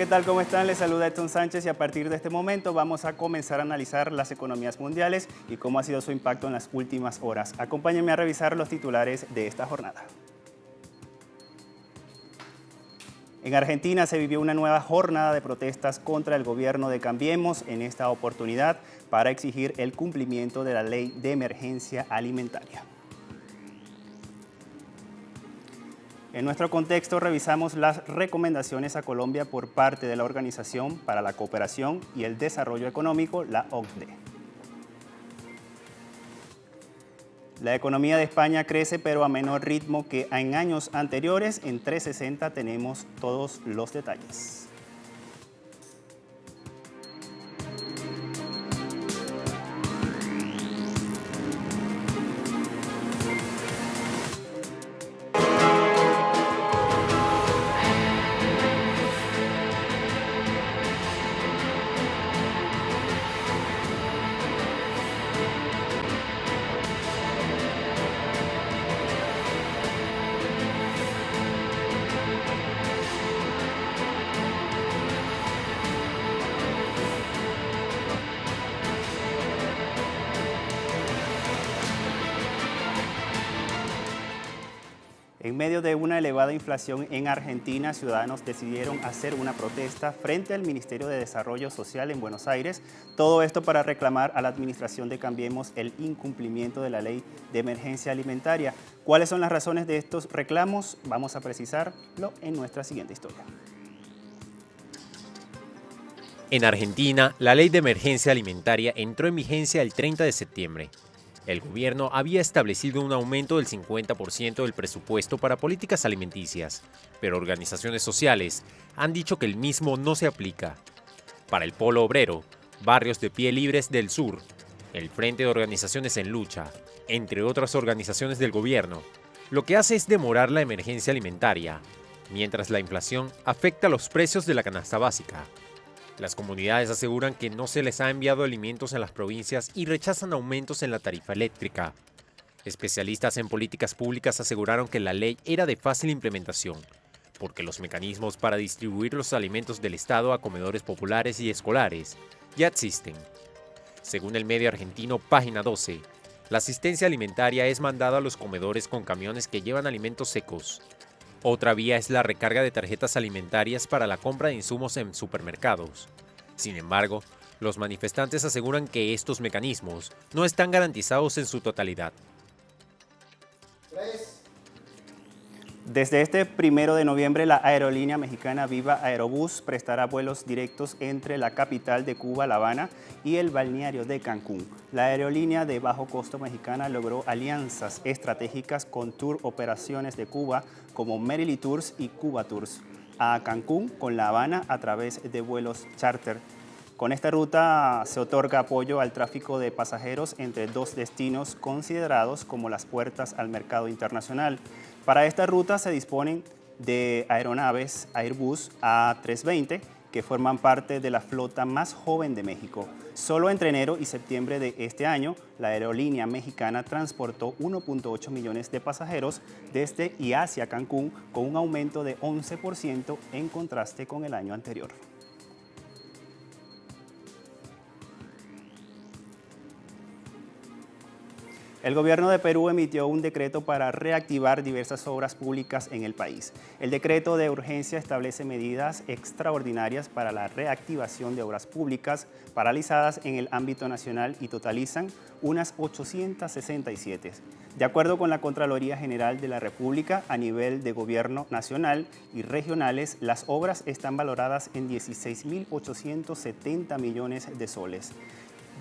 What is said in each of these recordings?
¿qué tal? ¿Cómo están? Les saluda Edson Sánchez y a partir de este momento vamos a comenzar a analizar las economías mundiales y cómo ha sido su impacto en las últimas horas. Acompáñenme a revisar los titulares de esta jornada. En Argentina se vivió una nueva jornada de protestas contra el gobierno de Cambiemos, en esta oportunidad para exigir el cumplimiento de la ley de emergencia alimentaria. En nuestro contexto revisamos las recomendaciones a Colombia por parte de la Organización para la Cooperación y el Desarrollo Económico, la OCDE. La economía de España crece, pero a menor ritmo que en años anteriores. En 360 tenemos todos los detalles. En medio de una elevada inflación en Argentina, ciudadanos decidieron hacer una protesta frente al Ministerio de Desarrollo Social en Buenos Aires. Todo esto para reclamar a la administración de Cambiemos el incumplimiento de la ley de emergencia alimentaria. ¿Cuáles son las razones de estos reclamos? Vamos a precisarlo en nuestra siguiente historia. En Argentina, la ley de emergencia alimentaria entró en vigencia el 30 de septiembre. El gobierno había establecido un aumento del 50% del presupuesto para políticas alimenticias, pero organizaciones sociales han dicho que el mismo no se aplica. Para el Polo Obrero, Barrios de Pie Libres del Sur, el Frente de Organizaciones en Lucha, entre otras organizaciones del gobierno, lo que hace es demorar la emergencia alimentaria, mientras la inflación afecta los precios de la canasta básica. Las comunidades aseguran que no se les ha enviado alimentos en las provincias y rechazan aumentos en la tarifa eléctrica. Especialistas en políticas públicas aseguraron que la ley era de fácil implementación, porque los mecanismos para distribuir los alimentos del Estado a comedores populares y escolares ya existen. Según el medio argentino Página 12, la asistencia alimentaria es mandada a los comedores con camiones que llevan alimentos secos. Otra vía es la recarga de tarjetas alimentarias para la compra de insumos en supermercados. Sin embargo, los manifestantes aseguran que estos mecanismos no están garantizados en su totalidad. Desde este 1 de noviembre, la aerolínea mexicana Viva Aerobús prestará vuelos directos entre la capital de Cuba, La Habana, y el balneario de Cancún. La aerolínea de bajo costo mexicana logró alianzas estratégicas con Tour Operaciones de Cuba como Merily Tours y Cuba Tours a Cancún con La Habana a través de vuelos charter. Con esta ruta se otorga apoyo al tráfico de pasajeros entre dos destinos considerados como las puertas al mercado internacional. Para esta ruta se disponen de aeronaves Airbus A320 que forman parte de la flota más joven de México. Solo entre enero y septiembre de este año, la aerolínea mexicana transportó 1.8 millones de pasajeros desde y hacia Cancún, con un aumento de 11% en contraste con el año anterior. El gobierno de Perú emitió un decreto para reactivar diversas obras públicas en el país. El decreto de urgencia establece medidas extraordinarias para la reactivación de obras públicas paralizadas en el ámbito nacional y totalizan unas 867. De acuerdo con la Contraloría General de la República, a nivel de gobierno nacional y regionales, las obras están valoradas en 16.870 millones de soles.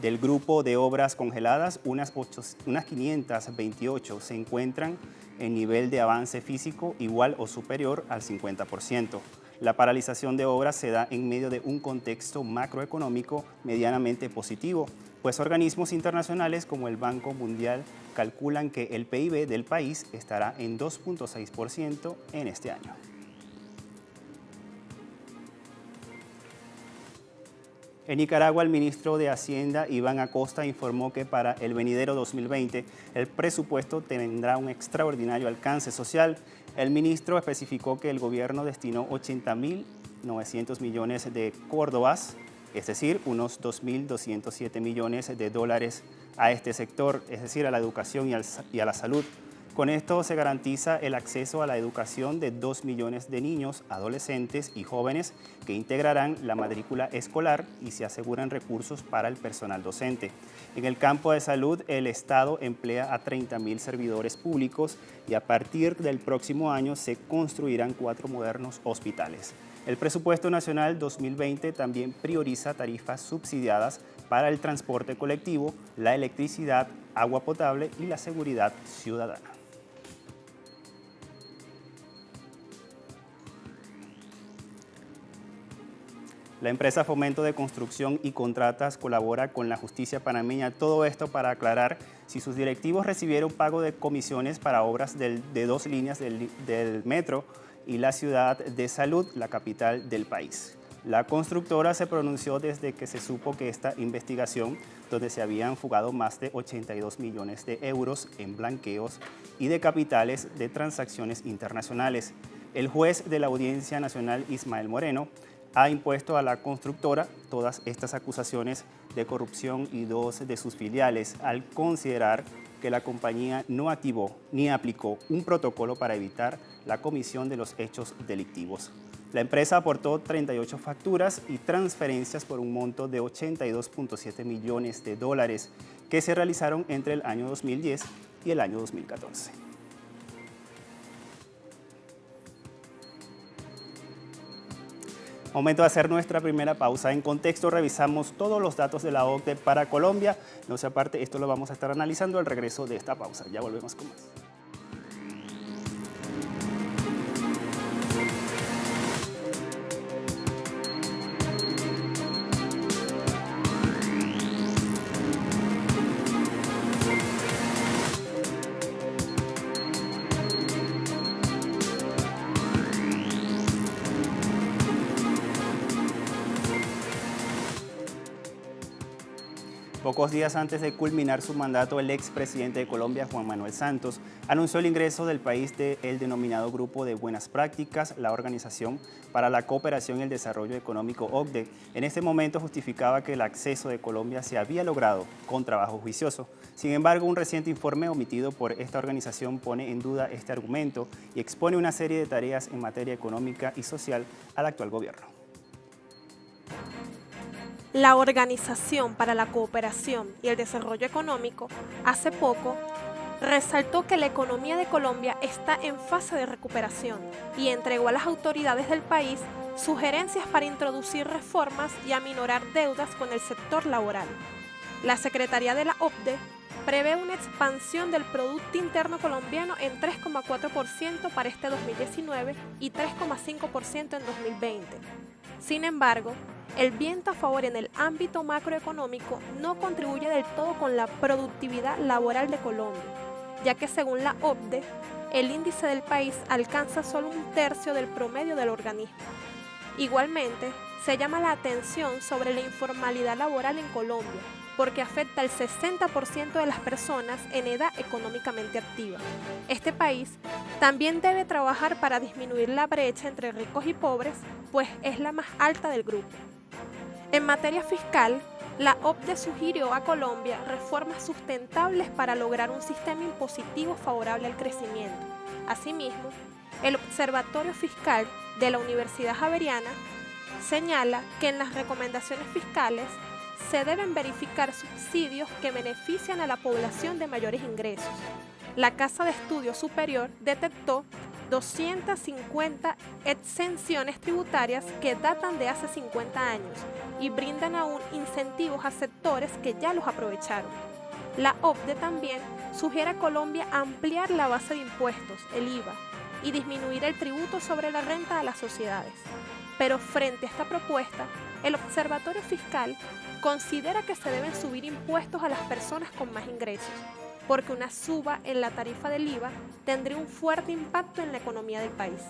Del grupo de obras congeladas, unas 528 se encuentran en nivel de avance físico igual o superior al 50%. La paralización de obras se da en medio de un contexto macroeconómico medianamente positivo, pues organismos internacionales como el Banco Mundial calculan que el PIB del país estará en 2.6% en este año. En Nicaragua, el ministro de Hacienda, Iván Acosta, informó que para el venidero 2020 el presupuesto tendrá un extraordinario alcance social. El ministro especificó que el gobierno destinó 80.000 2.900 millones de córdobas, es decir, unos 2.207 millones de dólares a este sector, es decir, a la educación y a la salud. Con esto se garantiza el acceso a la educación de 2 millones de niños, adolescentes y jóvenes que integrarán la matrícula escolar y se aseguran recursos para el personal docente. En el campo de salud, el Estado emplea a 30.000 servidores públicos y a partir del próximo año se construirán 4 modernos hospitales. El presupuesto nacional 2020 también prioriza tarifas subsidiadas para el transporte colectivo, la electricidad, agua potable y la seguridad ciudadana. La empresa Fomento de Construcción y Contratas colabora con la justicia panameña. Todo esto para aclarar si sus directivos recibieron pago de comisiones para obras de 2 líneas del metro y la ciudad de Salud, la capital del país. La constructora se pronunció desde que se supo que esta investigación, donde se habían fugado más de 82 millones de euros en blanqueos y de capitales de transacciones internacionales. El juez de la Audiencia Nacional, Ismael Moreno, ha impuesto a la constructora todas estas acusaciones de corrupción y 2 de sus filiales, al considerar que la compañía no activó ni aplicó un protocolo para evitar la comisión de los hechos delictivos. La empresa aportó 38 facturas y transferencias por un monto de 82.7 millones de dólares que se realizaron entre el año 2010 y el año 2014. Momento de hacer nuestra primera pausa. En contexto revisamos todos los datos de la OCDE para Colombia. No se aparte, esto lo vamos a estar analizando al regreso de esta pausa. Ya volvemos con más. Pocos días antes de culminar su mandato, el expresidente de Colombia, Juan Manuel Santos, anunció el ingreso del país del denominado Grupo de Buenas Prácticas, la Organización para la Cooperación y el Desarrollo Económico OCDE. En este momento justificaba que el acceso de Colombia se había logrado con trabajo juicioso. Sin embargo, un reciente informe omitido por esta organización pone en duda este argumento y expone una serie de tareas en materia económica y social al actual gobierno. La Organización para la Cooperación y el Desarrollo Económico, hace poco, resaltó que la economía de Colombia está en fase de recuperación y entregó a las autoridades del país sugerencias para introducir reformas y aminorar deudas con el sector laboral. La Secretaría de la OCDE prevé una expansión del Producto Interno Colombiano en 3,4% para este 2019 y 3,5% en 2020. Sin embargo, el viento a favor en el ámbito macroeconómico no contribuye del todo con la productividad laboral de Colombia, ya que según la OCDE, el índice del país alcanza solo 1/3 del promedio del organismo. Igualmente, se llama la atención sobre la informalidad laboral en Colombia, porque afecta al 60% de las personas en edad económicamente activa. Este país también debe trabajar para disminuir la brecha entre ricos y pobres, pues es la más alta del grupo. En materia fiscal, la OCDE sugirió a Colombia reformas sustentables para lograr un sistema impositivo favorable al crecimiento. Asimismo, el Observatorio Fiscal de la Universidad Javeriana señala que en las recomendaciones fiscales se deben verificar subsidios que benefician a la población de mayores ingresos. La Casa de Estudio Superior detectó 250 exenciones tributarias que datan de hace 50 años y brindan aún incentivos a sectores que ya los aprovecharon. La OCDE también sugiere a Colombia ampliar la base de impuestos, el IVA, y disminuir el tributo sobre la renta a las sociedades. Pero frente a esta propuesta, el Observatorio Fiscal considera que se deben subir impuestos a las personas con más ingresos, porque una suba en la tarifa del IVA tendría un fuerte impacto en la economía del país.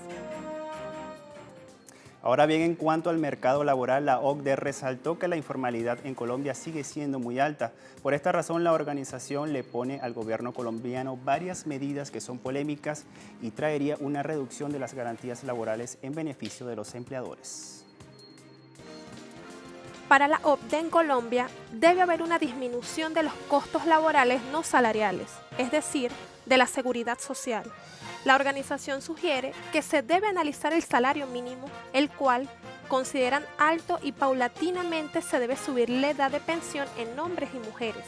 Ahora bien, en cuanto al mercado laboral, la OCDE resaltó que la informalidad en Colombia sigue siendo muy alta. Por esta razón, la organización le pone al gobierno colombiano varias medidas que son polémicas y traería una reducción de las garantías laborales en beneficio de los empleadores. Para la OCDE en Colombia debe haber una disminución de los costos laborales no salariales, es decir, de la seguridad social. La organización sugiere que se debe analizar el salario mínimo, el cual consideran alto y paulatinamente se debe subir la edad de pensión en hombres y mujeres,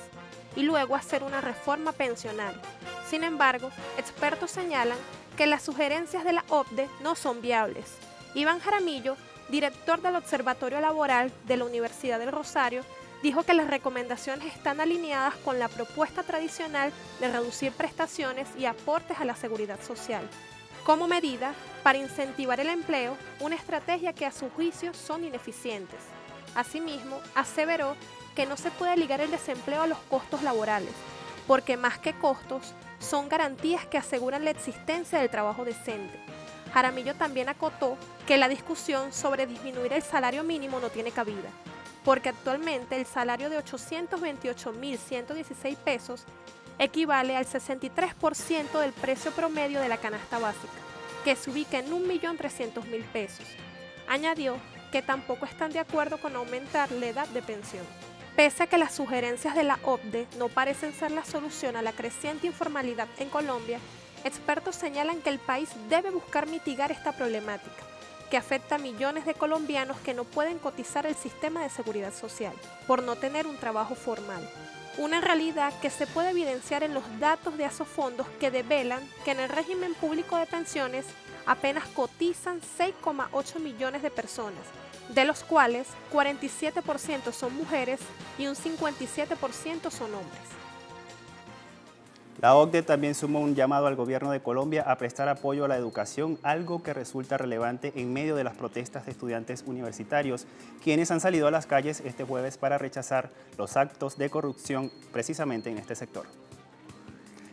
y luego hacer una reforma pensional. Sin embargo, expertos señalan que las sugerencias de la OCDE no son viables. Iván Jaramillo, director del Observatorio Laboral de la Universidad del Rosario, dijo que las recomendaciones están alineadas con la propuesta tradicional de reducir prestaciones y aportes a la seguridad social, como medida para incentivar el empleo, una estrategia que a su juicio son ineficientes. Asimismo, aseveró que no se puede ligar el desempleo a los costos laborales, porque más que costos, son garantías que aseguran la existencia del trabajo decente. Jaramillo también acotó que la discusión sobre disminuir el salario mínimo no tiene cabida, porque actualmente el salario de 828.116 pesos equivale al 63% del precio promedio de la canasta básica, que se ubica en 1.300.000 pesos. Añadió que tampoco están de acuerdo con aumentar la edad de pensión. Pese a que las sugerencias de la OCDE no parecen ser la solución a la creciente informalidad en Colombia, expertos señalan que el país debe buscar mitigar esta problemática, que afecta a millones de colombianos que no pueden cotizar el sistema de seguridad social por no tener un trabajo formal. Una realidad que se puede evidenciar en los datos de Asofondos que develan que en el régimen público de pensiones apenas cotizan 6,8 millones de personas, de los cuales 47% son mujeres y un 57% son hombres. La OCDE también sumó un llamado al gobierno de Colombia a prestar apoyo a la educación, algo que resulta relevante en medio de las protestas de estudiantes universitarios, quienes han salido a las calles este jueves para rechazar los actos de corrupción precisamente en este sector.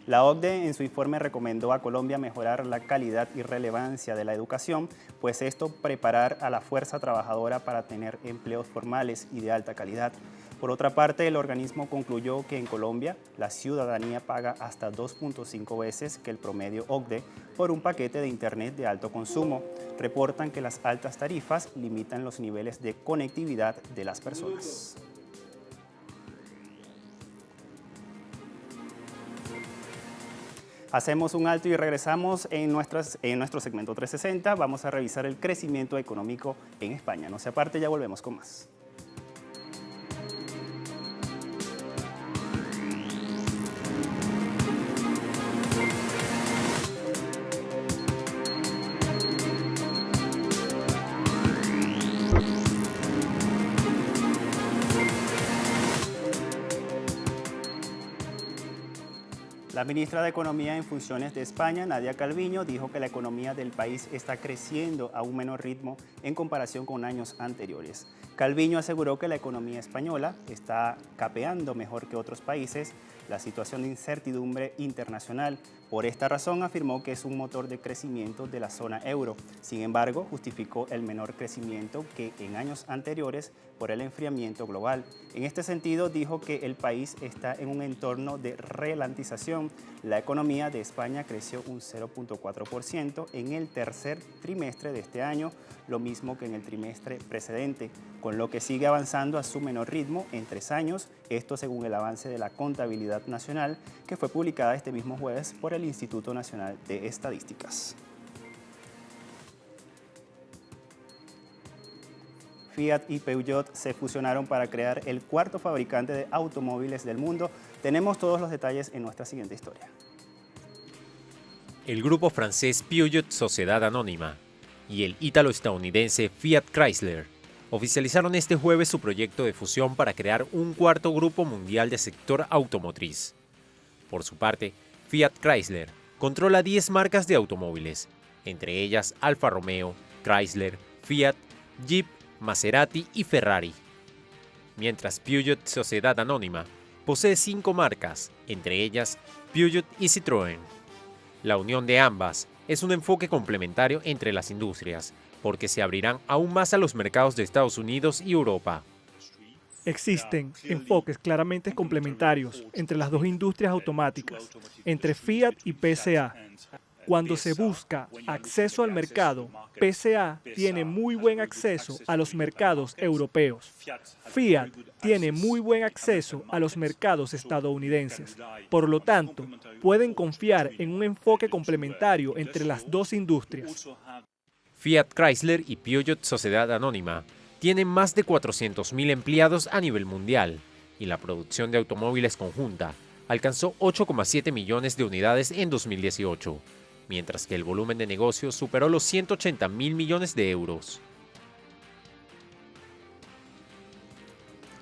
La OCDE en su informe recomendó a Colombia mejorar la calidad y relevancia de la educación, pues esto preparar a la fuerza trabajadora para tener empleos formales y de alta calidad. Por otra parte, el organismo concluyó que en Colombia la ciudadanía paga hasta 2.5 veces que el promedio OCDE por un paquete de Internet de alto consumo. Reportan que las altas tarifas limitan los niveles de conectividad de las personas. Hacemos un alto y regresamos en nuestro segmento 360. Vamos a revisar el crecimiento económico en España. No se aparte, ya volvemos con más. La ministra de Economía en funciones de España, Nadia Calviño, dijo que la economía del país está creciendo a un menor ritmo en comparación con años anteriores. Calviño aseguró que la economía española está capeando mejor que otros países la situación de incertidumbre internacional. Por esta razón afirmó que es un motor de crecimiento de la zona euro. Sin embargo, justificó el menor crecimiento que en años anteriores por el enfriamiento global. En este sentido, dijo que el país está en un entorno de ralentización. La economía de España creció un 0.4% en el tercer trimestre de este año, lo mismo que en el trimestre precedente, con lo que sigue avanzando a su menor ritmo en 3 años, esto según el avance de la contabilidad nacional que fue publicada este mismo jueves por el Instituto Nacional de Estadísticas. Fiat y Peugeot se fusionaron para crear el cuarto fabricante de automóviles del mundo. Tenemos todos los detalles en nuestra siguiente historia. El grupo francés Peugeot Sociedad Anónima y el ítalo-estadounidense Fiat Chrysler oficializaron este jueves su proyecto de fusión para crear un cuarto grupo mundial de sector automotriz. Por su parte, Fiat Chrysler controla 10 marcas de automóviles, entre ellas Alfa Romeo, Chrysler, Fiat, Jeep, Maserati y Ferrari. Mientras Peugeot Sociedad Anónima posee 5 marcas, entre ellas Peugeot y Citroën. La unión de ambas es un enfoque complementario entre las industrias, porque se abrirán aún más a los mercados de Estados Unidos y Europa. Existen enfoques claramente complementarios entre las dos industrias automáticas, entre Fiat y PSA. Cuando se busca acceso al mercado, PSA tiene muy buen acceso a los mercados europeos. Fiat tiene muy buen acceso a los mercados estadounidenses. Por lo tanto, pueden confiar en un enfoque complementario entre las dos industrias. Fiat Chrysler y Peugeot Sociedad Anónima tienen más de 400.000 empleados a nivel mundial y la producción de automóviles conjunta alcanzó 8,7 millones de unidades en 2018, mientras que el volumen de negocios superó los 180.000 millones de euros.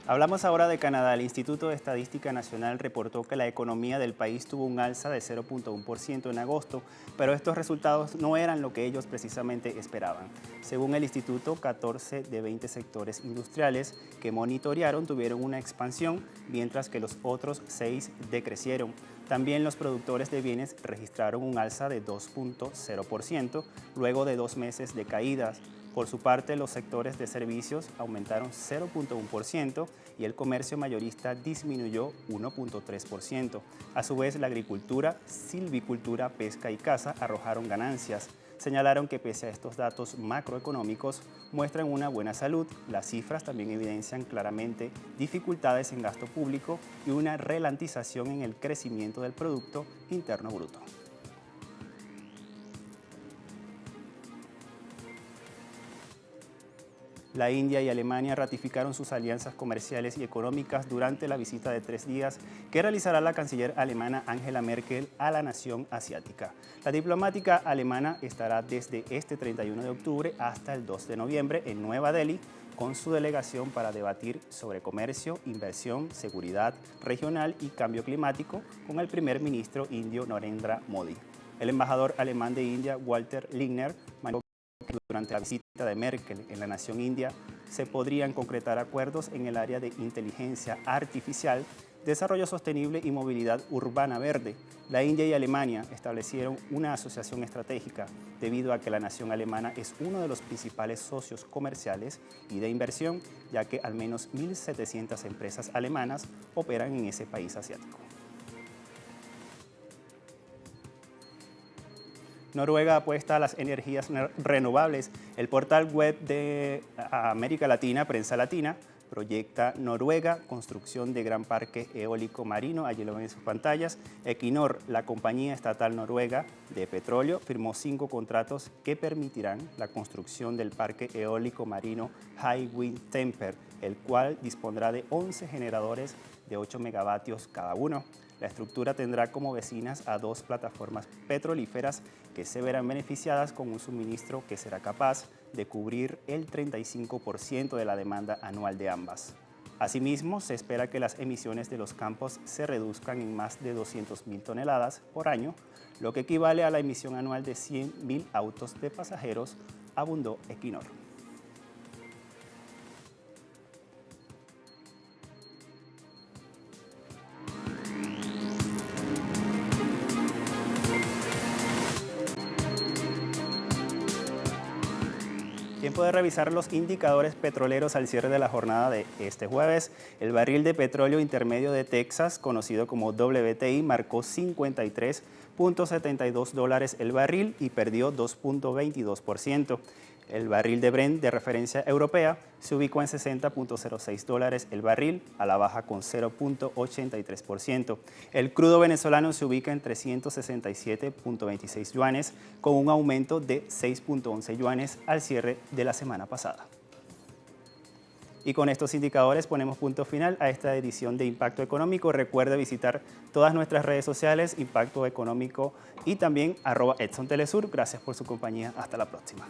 Hablamos ahora de Canadá. El Instituto de Estadística Nacional reportó que la economía del país tuvo un alza de 0.1% en agosto, pero estos resultados no eran lo que ellos precisamente esperaban. Según el instituto, 14 de 20 sectores industriales que monitorearon tuvieron una expansión, mientras que los otros 6 decrecieron. También los productores de bienes registraron un alza de 2.0%, luego de 2 meses de caídas. Por su parte, los sectores de servicios aumentaron 0.1% y el comercio mayorista disminuyó 1.3%. A su vez, la agricultura, silvicultura, pesca y caza arrojaron ganancias. Señalaron que pese a estos datos macroeconómicos muestran una buena salud, las cifras también evidencian claramente dificultades en gasto público y una ralentización en el crecimiento del Producto Interno Bruto. La India y Alemania ratificaron sus alianzas comerciales y económicas durante la visita de 3 días que realizará la canciller alemana Angela Merkel a la nación asiática. La diplomática alemana estará desde este 31 de octubre hasta el 2 de noviembre en Nueva Delhi con su delegación para debatir sobre comercio, inversión, seguridad regional y cambio climático con el primer ministro indio Narendra Modi. El embajador alemán de India, Walter Lindner, manifestó que durante la visita de Merkel en la nación india se podrían concretar acuerdos en el área de inteligencia artificial, desarrollo sostenible y movilidad urbana verde. La India y Alemania establecieron una asociación estratégica debido a que la nación alemana es uno de los principales socios comerciales y de inversión, ya que al menos 1.700 empresas alemanas operan en ese país asiático. Noruega apuesta a las energías renovables. El portal web de América Latina, Prensa Latina, proyecta Noruega, construcción de gran parque eólico marino, allí lo ven en sus pantallas. Equinor, la compañía estatal noruega de petróleo, firmó 5 contratos que permitirán la construcción del parque eólico marino Hywind Tampen, el cual dispondrá de 11 generadores de 8 megavatios cada uno. La estructura tendrá como vecinas a 2 plataformas petrolíferas que se verán beneficiadas con un suministro que será capaz de cubrir el 35% de la demanda anual de ambas. Asimismo, se espera que las emisiones de los campos se reduzcan en más de 200.000 toneladas por año, lo que equivale a la emisión anual de 100.000 autos de pasajeros, abundó Equinor. Tiempo de revisar los indicadores petroleros al cierre de la jornada de este jueves. El barril de petróleo intermedio de Texas, conocido como WTI, marcó $53.72 el barril y perdió 2.22%. El barril de Brent de referencia europea se ubicó en $60.06 el barril, a la baja con 0.83%. El crudo venezolano se ubica en 367.26 yuanes, con un aumento de 6.11 yuanes al cierre de la semana pasada. Y con estos indicadores ponemos punto final a esta edición de Impacto Económico. Recuerde visitar todas nuestras redes sociales, Impacto Económico y también @EdsonTelesur. Gracias por su compañía. Hasta la próxima.